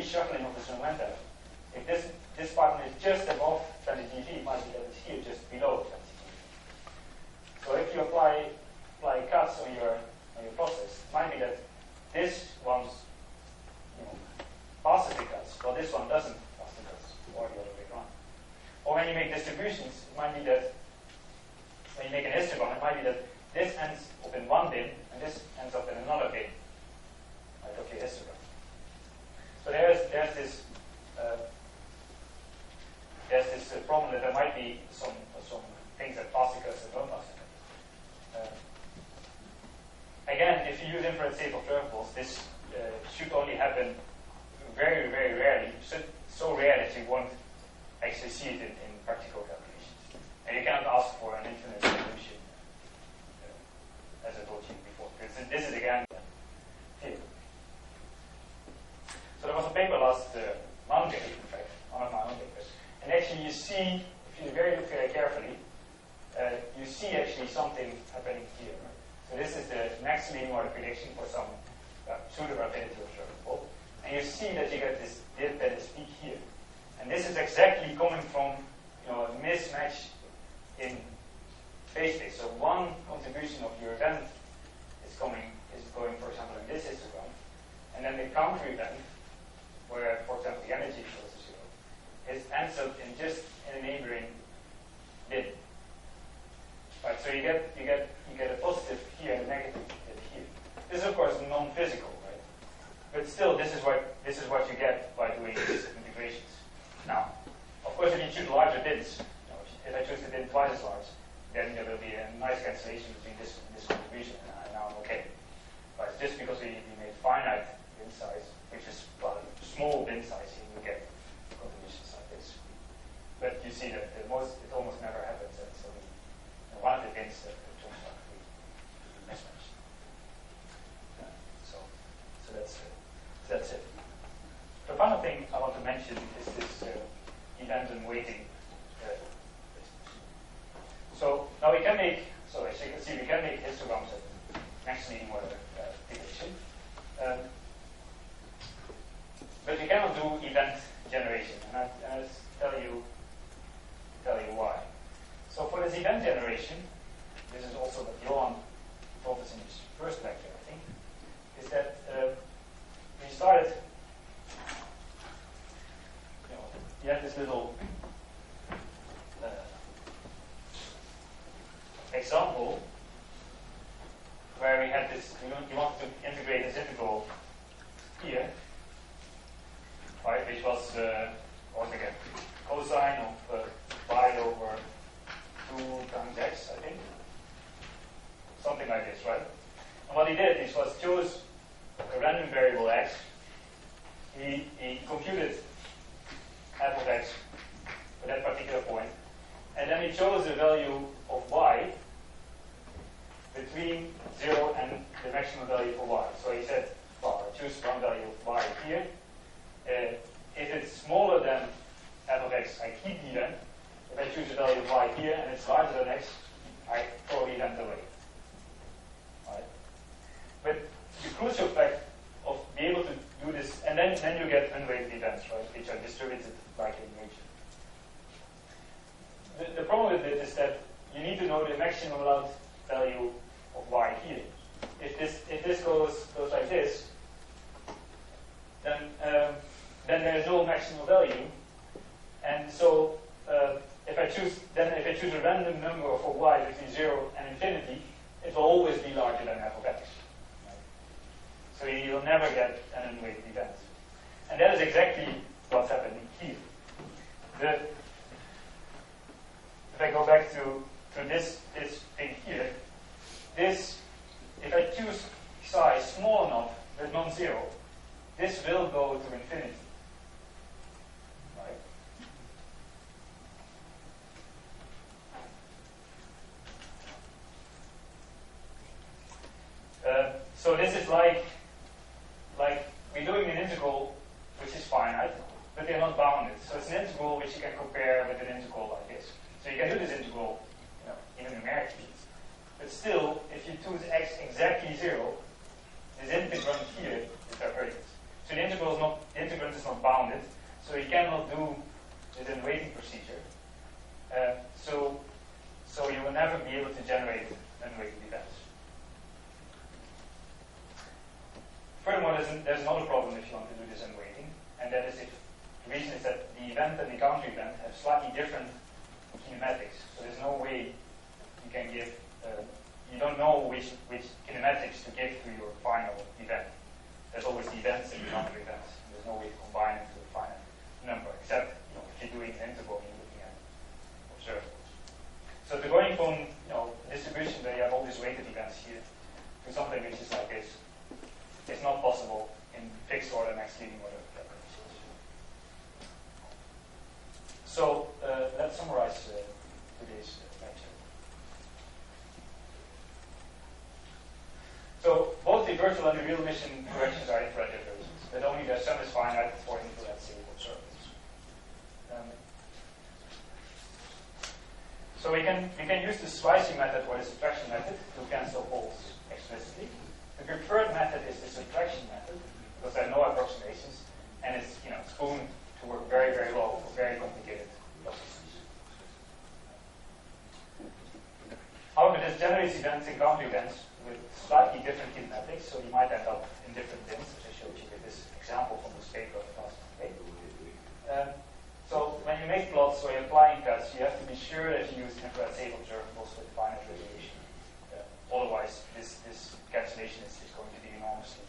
reshuffling of this momenta, if this partner is just above 20 GeV, it might be that it's here just below 20 GeV. So if you apply cuts on your process, it might be that this one's passes the cuts, while this one doesn't pass the cuts, or the other way around. Or when you make distributions, it might be that when you make an histogram, it might be that this ends up in one bin and this ends up in another bin, right, of your histogram. So there's this problem that there might be some things that pass the cuts and don't pass the cuts. Again, if you use infrared safe observables, this should only happen very, very rarely. So rare that you won't actually see it in practical calculations. And you cannot ask for an infinite solution, as I told you before. This is again field. So there was a paper last Monday, in fact, one of my own papers. And actually you see, if you look very carefully, you see actually something happening here. Right? So this is the max leading order prediction for some pseudo-rapidity observable. And you see that you get this dip at its peak here. And this is exactly coming from a mismatch in phase space. So one contribution of your event is going, for example, in this histogram, and then the counter event, where, for example, the energy goes to zero, ends up in just in a neighboring bin. Right, so you get a positive here and a negative here. This is of course non-physical, right? But still, this is what you get by doing these integrations. Now, of course, if you choose larger bins, if I choose the bin twice as large, then there will be a nice cancellation between this and this contribution, and now I'm okay. But just because we made finite bin size, which is small bin size, you get contributions like this. But you see that it almost never happens. And so one of the bins that turns out to be mismatched. So that's it. The final thing I want to mention is this event and weighting. So now we can make, so as you can see, we can make histograms at max leading order prediction. But we cannot do event generation, and I'll tell you why. So for this event generation, this is also what Johan told us in his first lecture, I think, is that we started, you have this little example where we had this, you want to integrate this integral here, right, which was, what was it again, cosine of y over 2 times x, I think. Something like this, right? And what he did is chose a random variable x. He computed f of x for that particular point. And then he chose the value of y between 0 and the maximum value for y. So he said, well, I choose one value of y here. If it's smaller than f of x, I keep the event. If I choose a value of y here and it's larger than x, I throw the event away. Right? But the crucial fact of being able to do this, and then you get unweighted events, right, which are distributed like in nature. The problem with it is that you need to know the maximum allowed value of y here. If this goes like this, then there is no maximum value, and so if I choose a random number for y between 0 and infinity, it will always be larger than f of x. Right? So you will never get an unweighted event, and that is exactly what's happening here. If I go back to this thing here, if I choose size small enough but non-zero, this will go to infinity. Right? So this is like we're doing an integral which is finite, but they're not bounded. So it's an integral which you can compare with an integral like this. So you can do this integral, even numerically. But still, if you choose x exactly 0, this integrand here is divergent. So the integrand is not will never be able to generate unweighted events. Furthermore, there's another problem if you want to do this unweighting, and that is if the reason is that the event and the counter event have slightly different kinematics. So there's no way you can give, you don't know which kinematics to give to your final event. There's always the events and the counter events. There's no way to combine them to a finite number, except if you're doing an interval and you're looking at observables. So the going from distribution where you have all these weighted events here to something which is like this, it's not possible in fixed order and max leading order calculations. So let's summarize today's lecture. So both the virtual and the real mission corrections are infrared diversions, but only their sum is finite for infrared stable observables. So we can use the slicing method or the subtraction method to cancel poles explicitly. The preferred method is the subtraction method because there are no approximations, and it's spoon to work very, very low for very complicated processes. However, this generates events and counter events with slightly different kinematics, so you might end up in different bins, as I showed you with this example from this paper of 2008. So when you make plots or you're applying cuts, you have to be sure that you use infrared safe observables with finite radiation. Otherwise, this cancellation is going to be enormously,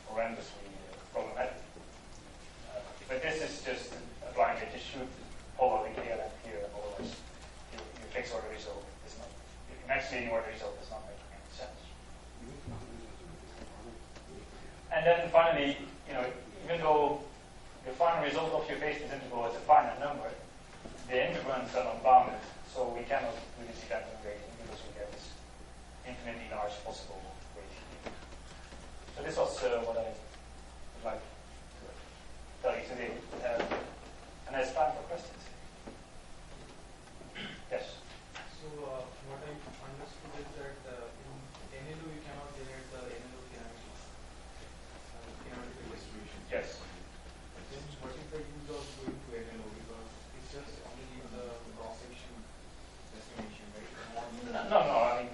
horrendously problematic. But this is just applying that you should follow the clear length here, otherwise your fixed order result is not, your max leading order result is not making any sense. And then finally, even though the final result of your basis interval is a finite number, the integrands are unbounded, so we cannot do this event weighting because we get this infinitely large possible weighting. So this was what I would like to tell you today. And there's time for questions. Yes? So what I understood is that in NLO you cannot generate the NLO kinematic distribution. Yes. Then what is the use of going to NLO? Because it's just only the cross-section estimation, right? No, I mean,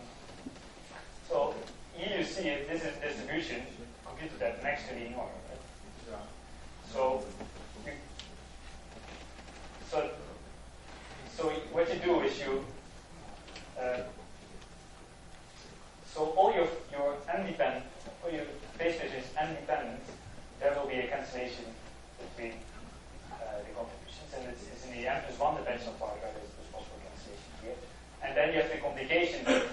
so here you see it, this is distribution computed at next to the norm, right? Yeah. So what you do is you, so all your n-dependent, all your base space is n-dependent, there will be a cancellation between the contributions, and it's in the n+1 dimensional part where there's possible cancellation here. And then you have the complication that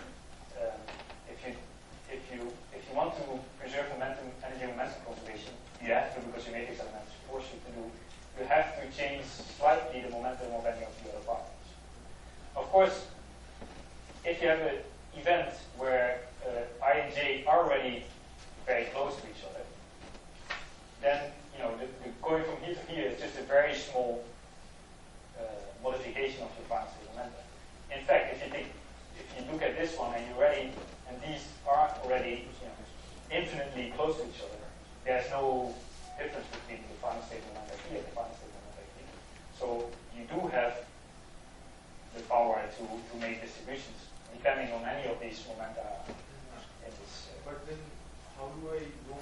if you want to preserve energy momentum conservation, you have to, because your matrix elements force you to do, you have to change slightly the momentum of any of the other particles. Of course, if you have an event where I and j are already very close to each other, then the going from here to here is just a very small modification of your final state momentum. In fact, if you look at this one and these are already infinitely close to each other, there's no difference between the final state momentum here and the final state momentum here. So you do have the power to make distributions depending on any of these momenta in this. But then how do I know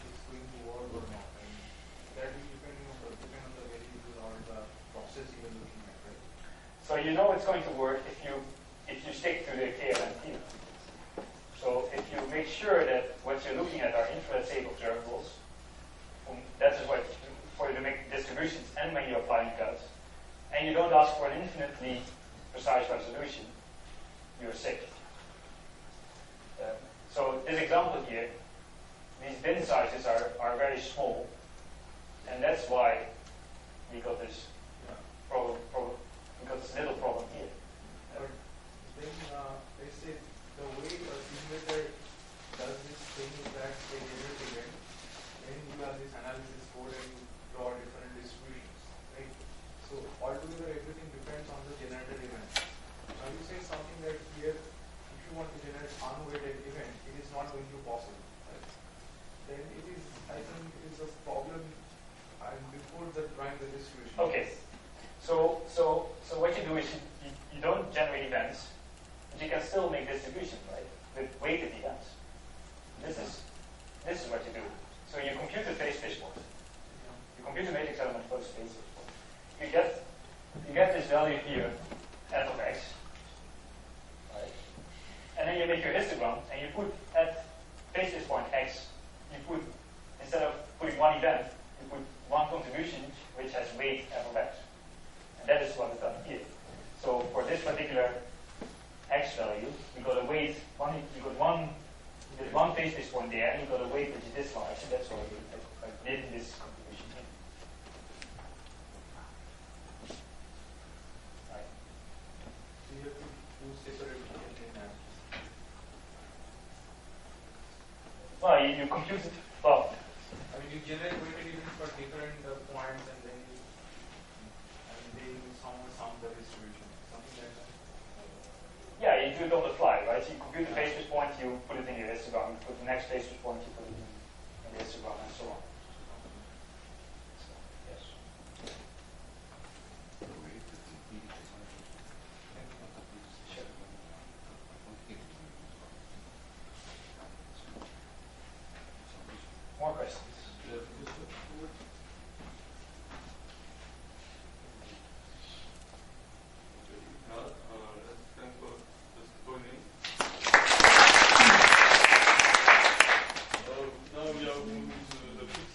it's going to work or not? I mean, that will depend on the variable or the process you are looking at, right? So you know it's going to work if you stick to the KLM field. So if you make sure that what you're looking at are infrared safe observables, that is what for you to make distributions and when you're applying cuts, and you don't ask for an infinitely precise resolution, you're safe. So this example here, these bin sizes are very small, and that's why we got this problem. We got this little problem here. But then, let's say the way a simulator does this thing is that they generate event, then you have this analysis code and you draw different distributions, right? So altogether everything depends on the generated event. Now you say something that here, if you want to generate unweighted event, it is not going to be possible, right? Then it is, I think it is a problem and before the drawing the distribution. Okay. So you don't generate events, but you can still make distribution, right? With weighted events. This is what you do. So you compute the phase fishboard. You compute the matrix element for the phase fishboard. You get this value here, f of x, right? And then you make your histogram, and you put at phase this point x, you put, instead of putting one event, you put one contribution which has weight f of x. And that is what is done here. So for this particular x value, you got a weight, there's one phase this point there, and you got a weight which is this large, and that's why I did this contribution here. Right. So you have to do separate analysis. Well, you compute it. Well, I mean, you generate weighted events for different points, and then you sum the distribution, something like that. yeah, you do it on the fly, right? So you compute the phase point, you put it in your histogram. You put the next phase point, you put it in the histogram, and so on. So, yes. More questions? Thanks for just joining. Now we are moving to the fifth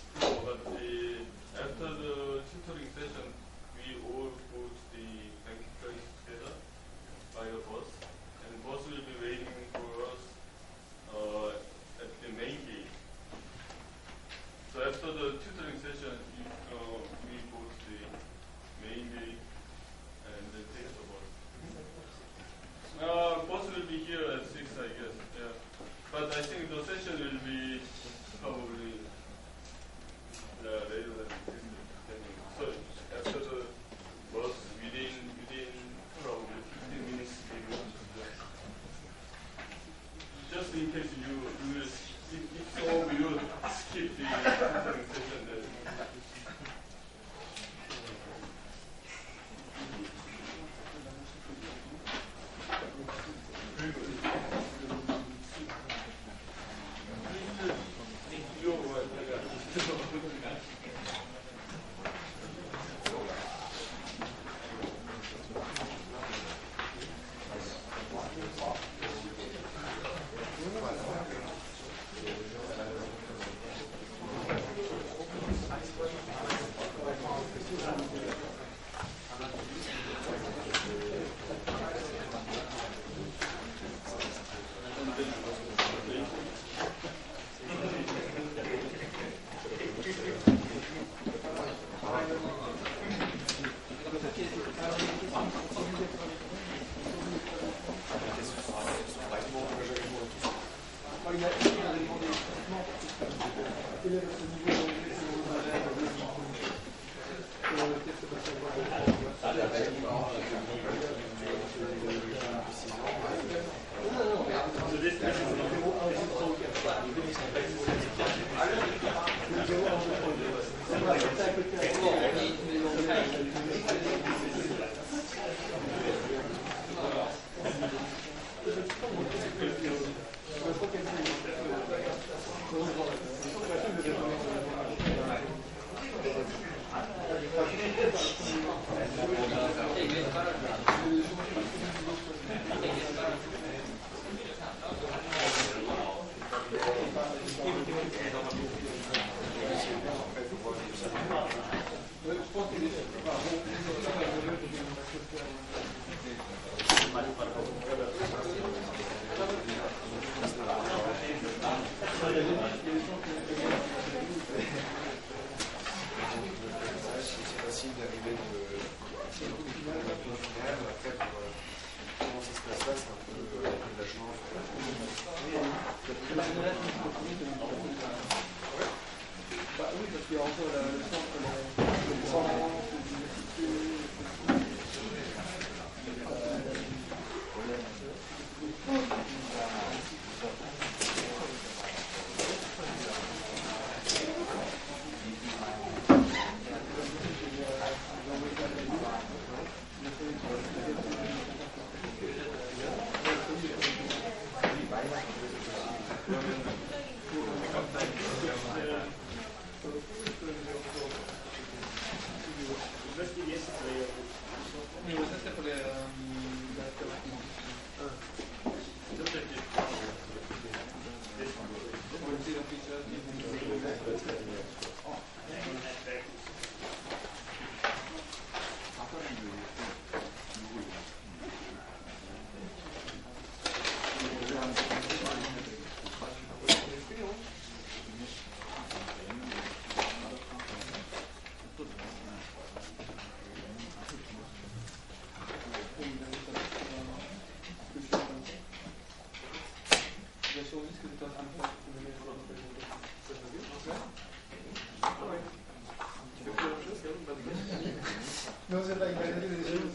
Non, c'est vrai, il m'a dit des choses.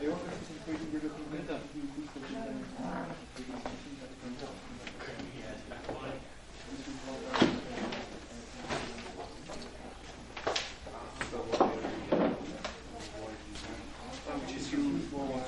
Et en fait, c'est une politique de développement. Which is used for